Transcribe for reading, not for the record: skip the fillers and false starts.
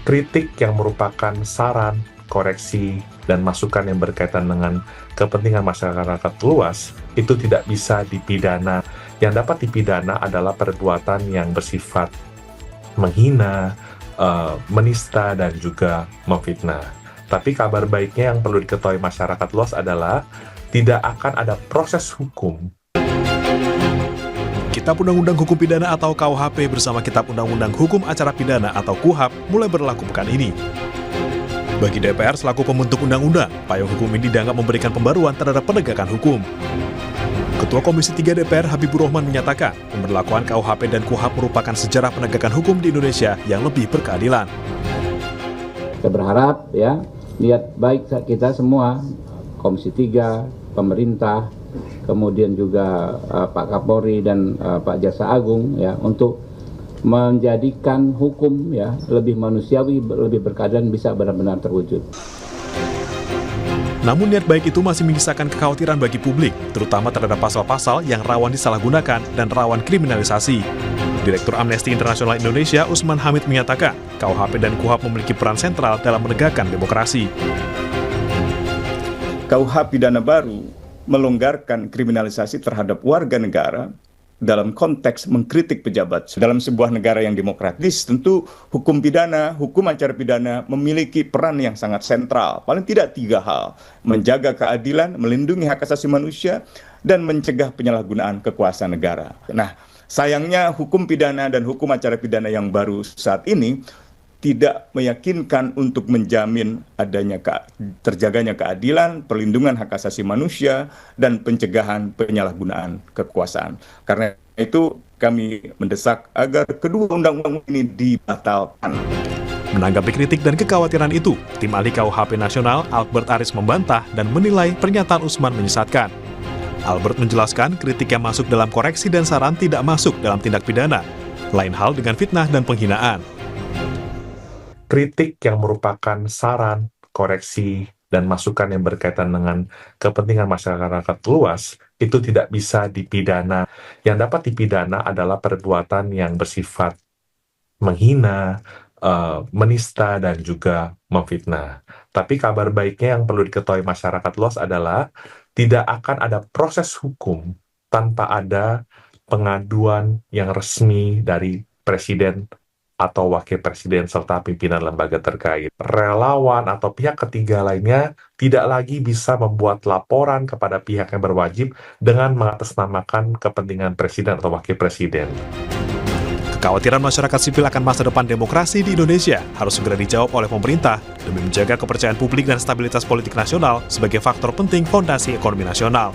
kritik yang merupakan saran, koreksi, dan masukan yang berkaitan dengan kepentingan masyarakat luas itu tidak bisa dipidana. Yang dapat dipidana adalah perbuatan yang bersifat menghina, menista, dan juga memfitnah. Tapi kabar baiknya yang perlu diketahui masyarakat luas adalah tidak akan ada proses hukum. Kitab Undang-Undang Hukum Pidana atau KUHP bersama Kitab Undang-Undang Hukum Acara Pidana atau KUHAP mulai berlaku pekan ini. Bagi DPR selaku pembentuk undang-undang, payung hukum ini dianggap memberikan pembaruan terhadap penegakan hukum. Ketua Komisi 3 DPR Habibur Rahman menyatakan, pemberlakuan KUHP dan KUHAP merupakan sejarah penegakan hukum di Indonesia yang lebih berkeadilan. Kita berharap ya, niat baik kita semua, Komisi 3, pemerintah, kemudian juga Pak Kapolri dan Pak Jaksa Agung ya, untuk menjadikan hukum ya lebih manusiawi, lebih berkeadilan, bisa benar-benar terwujud. Namun niat baik itu masih menyisakan kekhawatiran bagi publik, terutama terhadap pasal-pasal yang rawan disalahgunakan dan rawan kriminalisasi. Direktur Amnesty International Indonesia Usman Hamid menyatakan, KUHP dan KUHAP memiliki peran sentral dalam menegakkan demokrasi. KUHP pidana baru melonggarkan kriminalisasi terhadap warga negara dalam konteks mengkritik pejabat. Dalam sebuah negara yang demokratis, tentu hukum pidana, hukum acara pidana memiliki peran yang sangat sentral. Paling tidak 3 hal: menjaga keadilan, melindungi hak asasi manusia, dan mencegah penyalahgunaan kekuasaan negara. Nah, sayangnya hukum pidana dan hukum acara pidana yang baru saat ini tidak meyakinkan untuk menjamin adanya terjaganya keadilan, perlindungan hak asasi manusia, dan pencegahan penyalahgunaan kekuasaan. Karena itu kami mendesak agar kedua undang-undang ini dibatalkan. Menanggapi kritik dan kekhawatiran itu, tim ahli KUHP Nasional Albert Aris membantah dan menilai pernyataan Usman menyesatkan. Albert menjelaskan kritik yang masuk dalam koreksi dan saran tidak masuk dalam tindak pidana. Lain hal dengan fitnah dan penghinaan. Kritik yang merupakan saran, koreksi, dan masukan yang berkaitan dengan kepentingan masyarakat luas itu tidak bisa dipidana. Yang dapat dipidana adalah perbuatan yang bersifat menghina, menista, dan juga memfitnah. Tapi kabar baiknya yang perlu diketahui masyarakat luas adalah tidak akan ada proses hukum tanpa ada pengaduan yang resmi dari presiden atau wakil presiden serta pimpinan lembaga terkait. Relawan atau pihak ketiga lainnya tidak lagi bisa membuat laporan kepada pihak yang berwajib dengan mengatasnamakan kepentingan presiden atau wakil presiden. Kekhawatiran masyarakat sipil akan masa depan demokrasi di Indonesia harus segera dijawab oleh pemerintah demi menjaga kepercayaan publik dan stabilitas politik nasional sebagai faktor penting fondasi ekonomi nasional.